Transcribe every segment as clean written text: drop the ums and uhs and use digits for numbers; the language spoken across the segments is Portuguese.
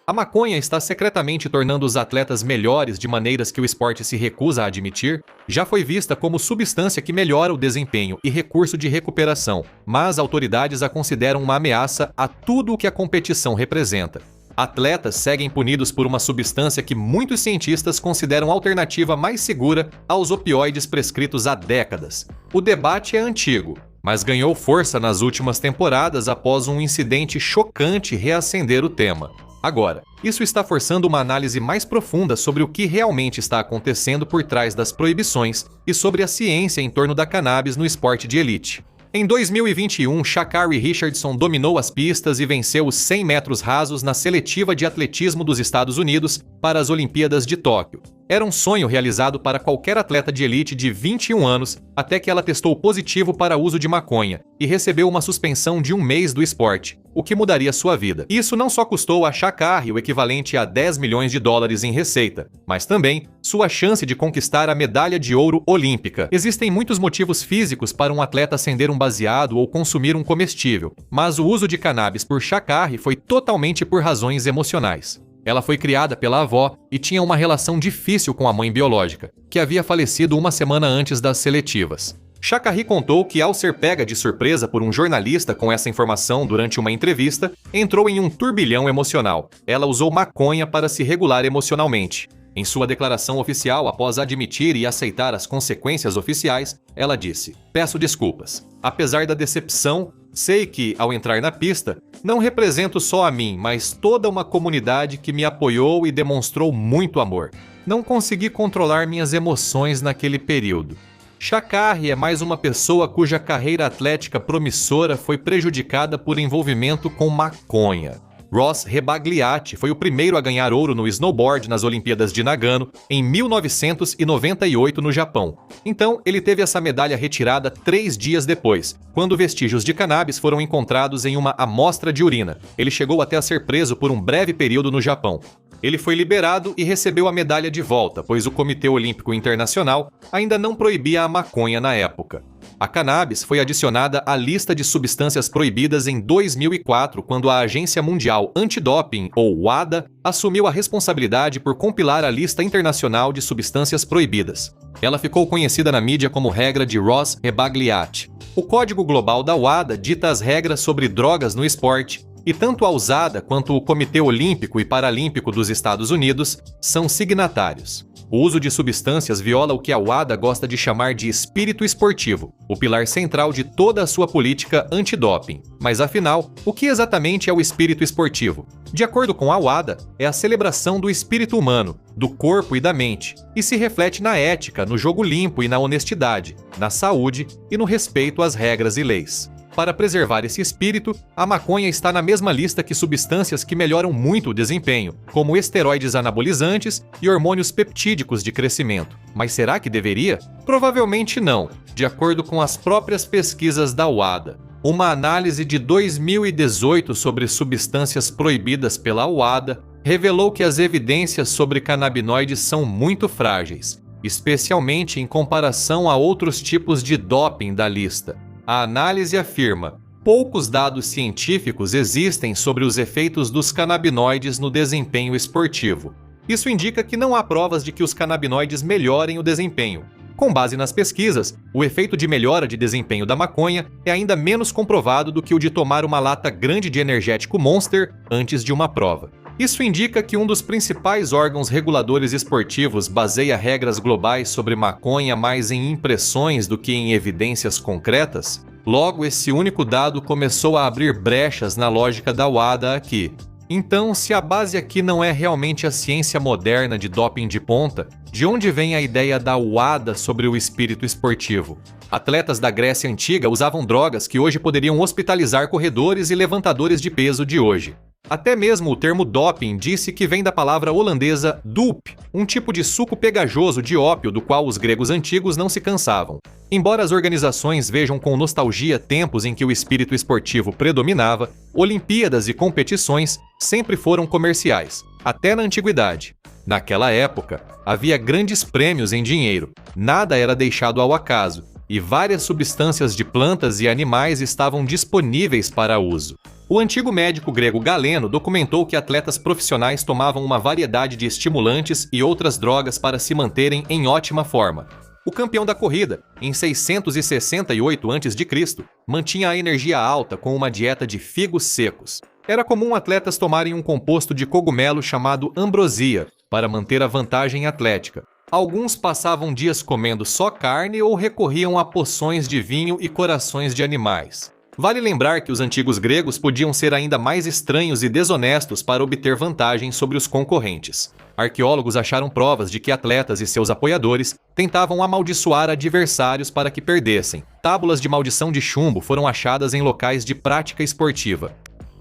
A maconha está secretamente tornando os atletas melhores de maneiras que o esporte se recusa a admitir. Já foi vista como substância que melhora o desempenho e recurso de recuperação, mas autoridades a consideram uma ameaça a tudo o que a competição representa. Atletas seguem punidos por uma substância que muitos cientistas consideram alternativa mais segura aos opioides prescritos há décadas. O debate é antigo, mas ganhou força nas últimas temporadas após um incidente chocante reacender o tema. Agora, isso está forçando uma análise mais profunda sobre o que realmente está acontecendo por trás das proibições e sobre a ciência em torno da cannabis no esporte de elite. Em 2021, Sha'Carri Richardson dominou as pistas e venceu os 100 metros rasos na seletiva de atletismo dos Estados Unidos para as Olimpíadas de Tóquio. Era um sonho realizado para qualquer atleta de elite de 21 anos, até que ela testou positivo para uso de maconha e recebeu uma suspensão de 1 mês do esporte, o que mudaria sua vida. Isso não só custou a Sha'Carri o equivalente a 10 milhões de dólares em receita, mas também sua chance de conquistar a medalha de ouro olímpica. Existem muitos motivos físicos para um atleta acender um baseado ou consumir um comestível, mas o uso de cannabis por Sha'Carri foi totalmente por razões emocionais. Ela foi criada pela avó e tinha uma relação difícil com a mãe biológica, que havia falecido uma semana antes das seletivas. Sha'Carri contou que, ao ser pega de surpresa por um jornalista com essa informação durante uma entrevista, entrou em um turbilhão emocional. Ela usou maconha para se regular emocionalmente. Em sua declaração oficial, após admitir e aceitar as consequências oficiais, ela disse: "Peço desculpas. Apesar da decepção, sei que, ao entrar na pista, não represento só a mim, mas toda uma comunidade que me apoiou e demonstrou muito amor. Não consegui controlar minhas emoções naquele período." Sha'Carri é mais uma pessoa cuja carreira atlética promissora foi prejudicada por envolvimento com maconha. Ross Rebagliati foi o primeiro a ganhar ouro no snowboard nas Olimpíadas de Nagano em 1998 no Japão. Então, ele teve essa medalha retirada 3 dias depois, quando vestígios de cannabis foram encontrados em uma amostra de urina. Ele chegou até a ser preso por um breve período no Japão. Ele foi liberado e recebeu a medalha de volta, pois o Comitê Olímpico Internacional ainda não proibia a maconha na época. A cannabis foi adicionada à lista de substâncias proibidas em 2004, quando a Agência Mundial Antidoping, ou WADA, assumiu a responsabilidade por compilar a lista internacional de substâncias proibidas. Ela ficou conhecida na mídia como regra de Ross Rebagliati. O Código Global da WADA dita as regras sobre drogas no esporte, e tanto a USADA quanto o Comitê Olímpico e Paralímpico dos Estados Unidos são signatários. O uso de substâncias viola o que a WADA gosta de chamar de espírito esportivo, o pilar central de toda a sua política antidoping. Mas afinal, o que exatamente é o espírito esportivo? De acordo com a WADA, é a celebração do espírito humano, do corpo e da mente, e se reflete na ética, no jogo limpo e na honestidade, na saúde e no respeito às regras e leis. Para preservar esse espírito, a maconha está na mesma lista que substâncias que melhoram muito o desempenho, como esteroides anabolizantes e hormônios peptídicos de crescimento. Mas será que deveria? Provavelmente não, de acordo com as próprias pesquisas da WADA. Uma análise de 2018 sobre substâncias proibidas pela WADA revelou que as evidências sobre canabinoides são muito frágeis, especialmente em comparação a outros tipos de doping da lista. A análise afirma: poucos dados científicos existem sobre os efeitos dos canabinoides no desempenho esportivo. Isso indica que não há provas de que os canabinoides melhorem o desempenho. Com base nas pesquisas, o efeito de melhora de desempenho da maconha é ainda menos comprovado do que o de tomar uma lata grande de energético Monster antes de uma prova. Isso indica que um dos principais órgãos reguladores esportivos baseia regras globais sobre maconha mais em impressões do que em evidências concretas. Logo, esse único dado começou a abrir brechas na lógica da WADA aqui. Então, se a base aqui não é realmente a ciência moderna de doping de ponta, de onde vem a ideia da WADA sobre o espírito esportivo? Atletas da Grécia Antiga usavam drogas que hoje poderiam hospitalizar corredores e levantadores de peso de hoje. Até mesmo o termo doping disse que vem da palavra holandesa doop, um tipo de suco pegajoso de ópio do qual os gregos antigos não se cansavam. Embora as organizações vejam com nostalgia tempos em que o espírito esportivo predominava, Olimpíadas e competições sempre foram comerciais, até na antiguidade. Naquela época, havia grandes prêmios em dinheiro, nada era deixado ao acaso, e várias substâncias de plantas e animais estavam disponíveis para uso. O antigo médico grego Galeno documentou que atletas profissionais tomavam uma variedade de estimulantes e outras drogas para se manterem em ótima forma. O campeão da corrida, em 668 a.C., mantinha a energia alta com uma dieta de figos secos. Era comum atletas tomarem um composto de cogumelo chamado ambrosia para manter a vantagem atlética. Alguns passavam dias comendo só carne ou recorriam a poções de vinho e corações de animais. Vale lembrar que os antigos gregos podiam ser ainda mais estranhos e desonestos para obter vantagem sobre os concorrentes. Arqueólogos acharam provas de que atletas e seus apoiadores tentavam amaldiçoar adversários para que perdessem. Tábulas de maldição de chumbo foram achadas em locais de prática esportiva.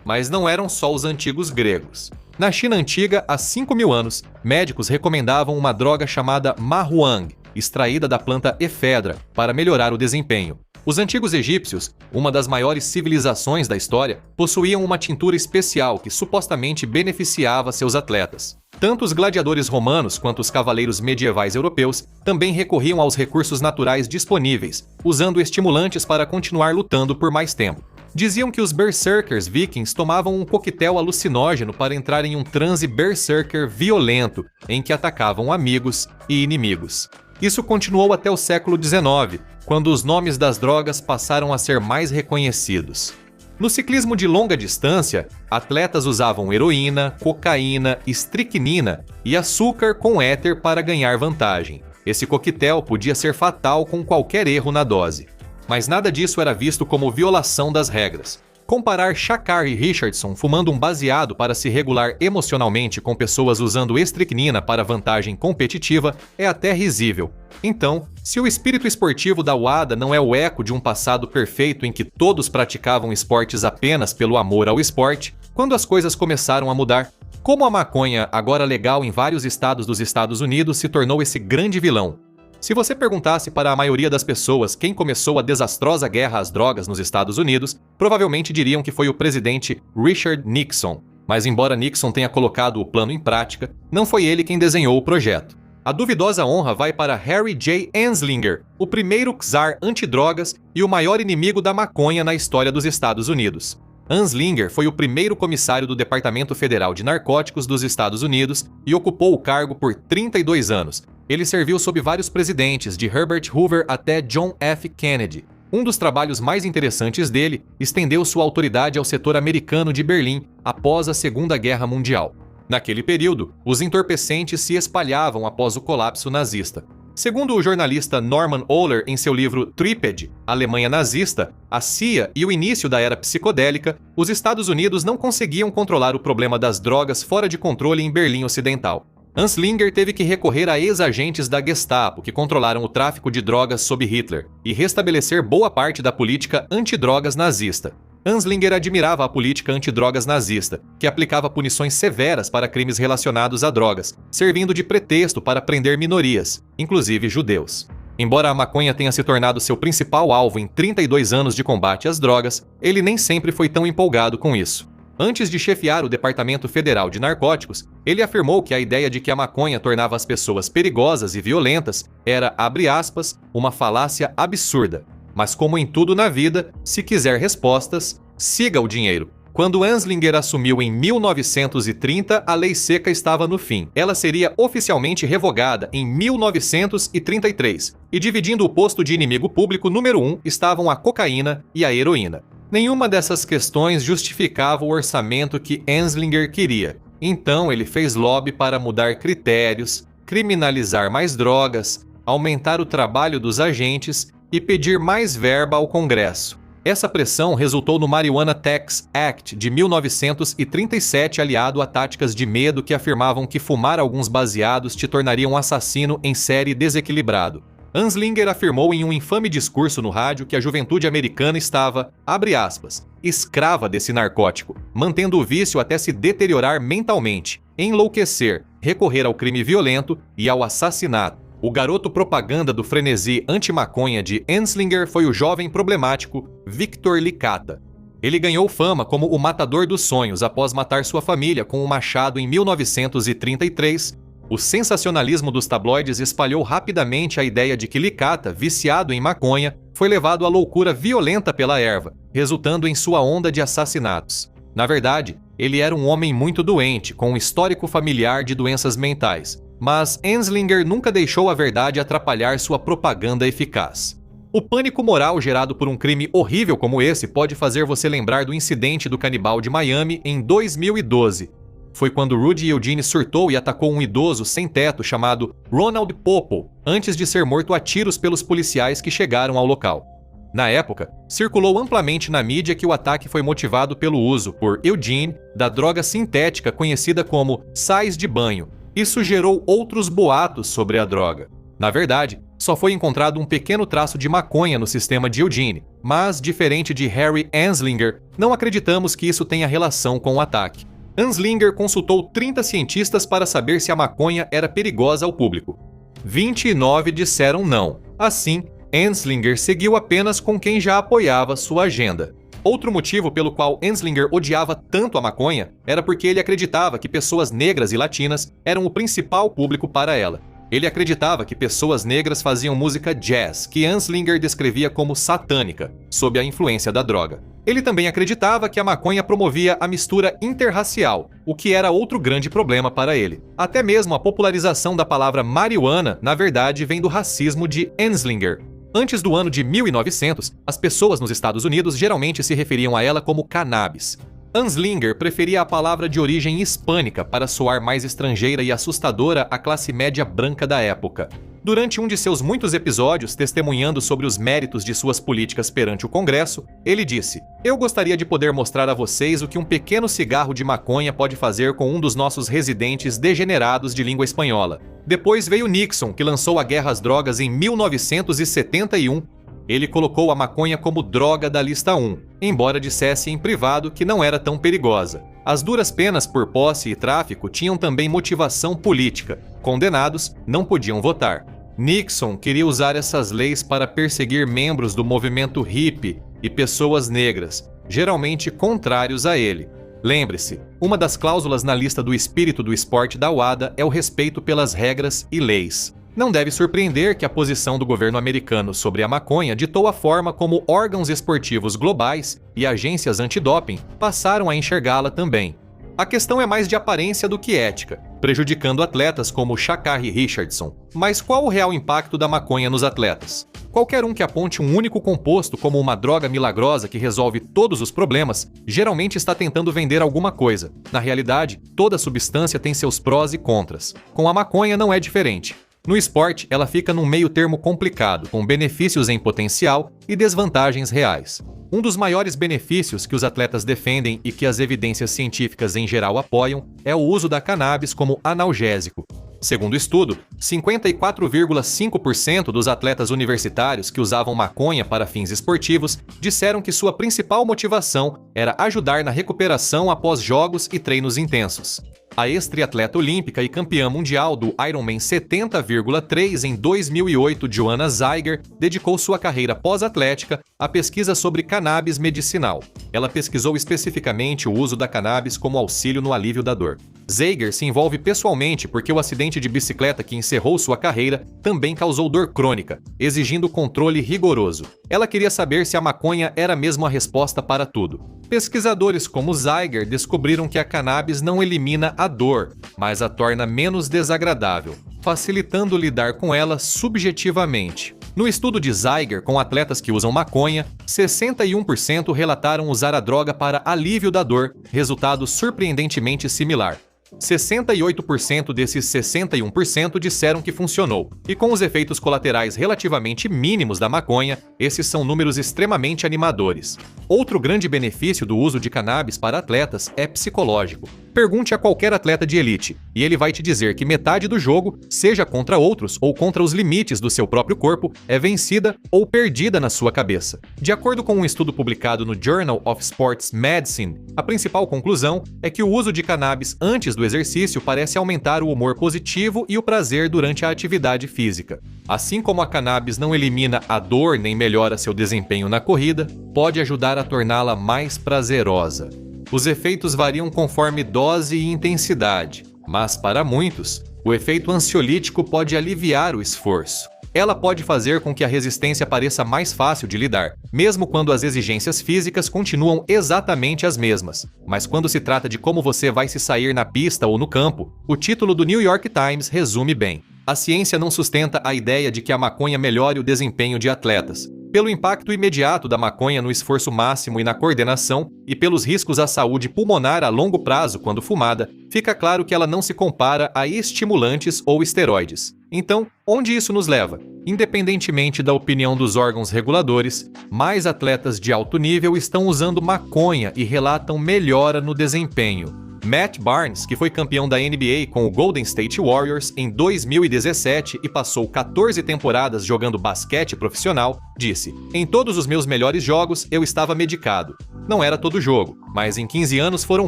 Mas não eram só os antigos gregos. Na China antiga, há 5.000 anos, médicos recomendavam uma droga chamada mahuang, extraída da planta efedra, para melhorar o desempenho. Os antigos egípcios, uma das maiores civilizações da história, possuíam uma tintura especial que supostamente beneficiava seus atletas. Tanto os gladiadores romanos quanto os cavaleiros medievais europeus também recorriam aos recursos naturais disponíveis, usando estimulantes para continuar lutando por mais tempo. Diziam que os berserkers vikings tomavam um coquetel alucinógeno para entrar em um transe berserker violento, em que atacavam amigos e inimigos. Isso continuou até o século XIX, quando os nomes das drogas passaram a ser mais reconhecidos. No ciclismo de longa distância, atletas usavam heroína, cocaína, estricnina e açúcar com éter para ganhar vantagem. Esse coquetel podia ser fatal com qualquer erro na dose. Mas nada disso era visto como violação das regras. Comparar Shakar e Richardson fumando um baseado para se regular emocionalmente com pessoas usando estricnina para vantagem competitiva é até risível. Então, se o espírito esportivo da WADA não é o eco de um passado perfeito em que todos praticavam esportes apenas pelo amor ao esporte, quando as coisas começaram a mudar? Como a maconha, agora legal em vários estados dos Estados Unidos, se tornou esse grande vilão? Se você perguntasse para a maioria das pessoas quem começou a desastrosa guerra às drogas nos Estados Unidos, provavelmente diriam que foi o presidente Richard Nixon. Mas embora Nixon tenha colocado o plano em prática, não foi ele quem desenhou o projeto. A duvidosa honra vai para Harry J. Anslinger, o primeiro czar antidrogas e o maior inimigo da maconha na história dos Estados Unidos. Anslinger foi o primeiro comissário do Departamento Federal de Narcóticos dos Estados Unidos e ocupou o cargo por 32 anos. Ele serviu sob vários presidentes, de Herbert Hoover até John F. Kennedy. Um dos trabalhos mais interessantes dele estendeu sua autoridade ao setor americano de Berlim após a Segunda Guerra Mundial. Naquele período, os entorpecentes se espalhavam após o colapso nazista. Segundo o jornalista Norman Ohler em seu livro Tripped, Alemanha Nazista, a CIA e o início da era psicodélica, os Estados Unidos não conseguiam controlar o problema das drogas fora de controle em Berlim Ocidental. Anslinger teve que recorrer a ex-agentes da Gestapo que controlaram o tráfico de drogas sob Hitler e restabelecer boa parte da política antidrogas nazista. Anslinger admirava a política antidrogas nazista, que aplicava punições severas para crimes relacionados a drogas, servindo de pretexto para prender minorias, inclusive judeus. Embora a maconha tenha se tornado seu principal alvo em 32 anos de combate às drogas, ele nem sempre foi tão empolgado com isso. Antes de chefiar o Departamento Federal de Narcóticos, ele afirmou que a ideia de que a maconha tornava as pessoas perigosas e violentas era, abre aspas, uma falácia absurda. Mas como em tudo na vida, se quiser respostas, siga o dinheiro. Quando Anslinger assumiu em 1930, a lei seca estava no fim. Ela seria oficialmente revogada em 1933, e dividindo o posto de inimigo público número 1 estavam a cocaína e a heroína. Nenhuma dessas questões justificava o orçamento que Anslinger queria. Então ele fez lobby para mudar critérios, criminalizar mais drogas, aumentar o trabalho dos agentes e pedir mais verba ao Congresso. Essa pressão resultou no Marijuana Tax Act de 1937, aliado a táticas de medo que afirmavam que fumar alguns baseados te tornaria um assassino em série desequilibrado. Anslinger afirmou em um infame discurso no rádio que a juventude americana estava, abre aspas, escrava desse narcótico, mantendo o vício até se deteriorar mentalmente, enlouquecer, recorrer ao crime violento e ao assassinato. O garoto propaganda do frenesi anti-maconha de Anslinger foi o jovem problemático Victor Licata. Ele ganhou fama como o matador dos sonhos após matar sua família com um machado em 1933, O sensacionalismo dos tabloides espalhou rapidamente a ideia de que Licata, viciado em maconha, foi levado à loucura violenta pela erva, resultando em sua onda de assassinatos. Na verdade, ele era um homem muito doente, com um histórico familiar de doenças mentais, mas Anslinger nunca deixou a verdade atrapalhar sua propaganda eficaz. O pânico moral gerado por um crime horrível como esse pode fazer você lembrar do incidente do canibal de Miami em 2012. Foi quando Rudy Eugene surtou e atacou um idoso sem teto chamado Ronald Popo, antes de ser morto a tiros pelos policiais que chegaram ao local. Na época, circulou amplamente na mídia que o ataque foi motivado pelo uso, por Eugene, da droga sintética conhecida como sais de banho. Isso gerou outros boatos sobre a droga. Na verdade, só foi encontrado um pequeno traço de maconha no sistema de Eugene, mas, diferente de Harry Anslinger, não acreditamos que isso tenha relação com o ataque. Anslinger consultou 30 cientistas para saber se a maconha era perigosa ao público. 29 disseram não. Assim, Anslinger seguiu apenas com quem já apoiava sua agenda. Outro motivo pelo qual Anslinger odiava tanto a maconha era porque ele acreditava que pessoas negras e latinas eram o principal público para ela. Ele acreditava que pessoas negras faziam música jazz, que Anslinger descrevia como satânica, sob a influência da droga. Ele também acreditava que a maconha promovia a mistura interracial, o que era outro grande problema para ele. Até mesmo a popularização da palavra marihuana, na verdade, vem do racismo de Anslinger. Antes do ano de 1900, as pessoas nos Estados Unidos geralmente se referiam a ela como cannabis. Anslinger preferia a palavra de origem hispânica para soar mais estrangeira e assustadora à classe média branca da época. Durante um de seus muitos episódios, testemunhando sobre os méritos de suas políticas perante o Congresso, ele disse: "Eu gostaria de poder mostrar a vocês o que um pequeno cigarro de maconha pode fazer com um dos nossos residentes degenerados de língua espanhola." Depois veio Nixon, que lançou a guerra às drogas em 1971. Ele colocou a maconha como droga da lista 1, embora dissesse em privado que não era tão perigosa. As duras penas por posse e tráfico tinham também motivação política. Condenados não podiam votar. Nixon queria usar essas leis para perseguir membros do movimento hippie e pessoas negras, geralmente contrários a ele. Lembre-se, uma das cláusulas na lista do espírito do esporte da UADA é o respeito pelas regras e leis. Não deve surpreender que a posição do governo americano sobre a maconha ditou a forma como órgãos esportivos globais e agências antidoping passaram a enxergá-la também. A questão é mais de aparência do que ética, prejudicando atletas como Sha'Carri Richardson. Mas qual o real impacto da maconha nos atletas? Qualquer um que aponte um único composto como uma droga milagrosa que resolve todos os problemas, geralmente está tentando vender alguma coisa. Na realidade, toda substância tem seus prós e contras. Com a maconha não é diferente. No esporte, ela fica num meio termo complicado, com benefícios em potencial e desvantagens reais. Um dos maiores benefícios que os atletas defendem e que as evidências científicas em geral apoiam é o uso da cannabis como analgésico. Segundo o estudo, 54,5% dos atletas universitários que usavam maconha para fins esportivos disseram que sua principal motivação era ajudar na recuperação após jogos e treinos intensos. A ex-triatleta olímpica e campeã mundial do Ironman 70,3 em 2008, Joanna Zeiger, dedicou sua carreira pós-atlética à pesquisa sobre cannabis medicinal. Ela pesquisou especificamente o uso da cannabis como auxílio no alívio da dor. Zeiger se envolve pessoalmente porque o acidente de bicicleta que encerrou sua carreira também causou dor crônica, exigindo controle rigoroso. Ela queria saber se a maconha era mesmo a resposta para tudo. Pesquisadores como Zeiger descobriram que a cannabis não elimina a dor, mas a torna menos desagradável, facilitando lidar com ela subjetivamente. No estudo de Zeiger com atletas que usam maconha, 61% relataram usar a droga para alívio da dor, resultado surpreendentemente similar. 68% desses 61% disseram que funcionou, e com os efeitos colaterais relativamente mínimos da maconha, esses são números extremamente animadores. Outro grande benefício do uso de cannabis para atletas é psicológico. Pergunte a qualquer atleta de elite, e ele vai te dizer que metade do jogo, seja contra outros ou contra os limites do seu próprio corpo, é vencida ou perdida na sua cabeça. De acordo com um estudo publicado no Journal of Sports Medicine, a principal conclusão é que o uso de cannabis antes do exercício parece aumentar o humor positivo e o prazer durante a atividade física. Assim como a cannabis não elimina a dor nem melhora seu desempenho na corrida, pode ajudar a torná-la mais prazerosa. Os efeitos variam conforme dose e intensidade, mas para muitos, O efeito ansiolítico pode aliviar o esforço. Ela pode fazer com que a resistência pareça mais fácil de lidar, mesmo quando as exigências físicas continuam exatamente as mesmas. Mas quando se trata de como você vai se sair na pista ou no campo, o título do New York Times resume bem. A ciência não sustenta a ideia de que a maconha melhore o desempenho de atletas. Pelo impacto imediato da maconha no esforço máximo e na coordenação, e pelos riscos à saúde pulmonar a longo prazo quando fumada, fica claro que ela não se compara a estimulantes ou esteroides. Então, onde isso nos leva? Independentemente da opinião dos órgãos reguladores, mais atletas de alto nível estão usando maconha e relatam melhora no desempenho. Matt Barnes, que foi campeão da NBA com o Golden State Warriors em 2017 e passou 14 temporadas jogando basquete profissional, disse: "Em todos os meus melhores jogos eu estava medicado. Não era todo jogo, mas em 15 anos foram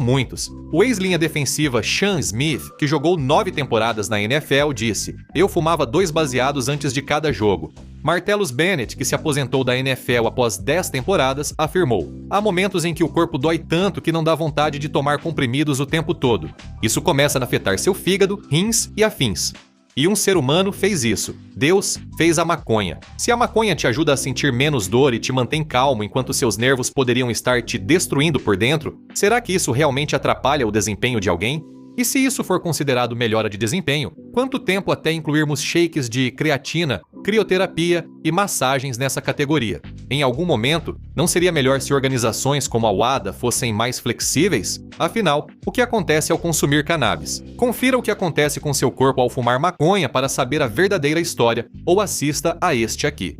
muitos." O ex-linha defensiva Sean Smith, que jogou 9 temporadas na NFL, disse: "Eu fumava 2 baseados antes de cada jogo." Martellus Bennett, que se aposentou da NFL após 10 temporadas, afirmou: "Há momentos em que o corpo dói tanto que não dá vontade de tomar comprimidos o tempo todo. Isso começa a afetar seu fígado, rins e afins." E um ser humano fez isso. Deus fez a maconha. Se a maconha te ajuda a sentir menos dor e te mantém calmo enquanto seus nervos poderiam estar te destruindo por dentro, será que isso realmente atrapalha o desempenho de alguém? E se isso for considerado melhora de desempenho, quanto tempo até incluirmos shakes de creatina, crioterapia e massagens nessa categoria? Em algum momento, não seria melhor se organizações como a WADA fossem mais flexíveis? Afinal, o que acontece ao consumir cannabis? Confira o que acontece com seu corpo ao fumar maconha para saber a verdadeira história, ou assista a este aqui.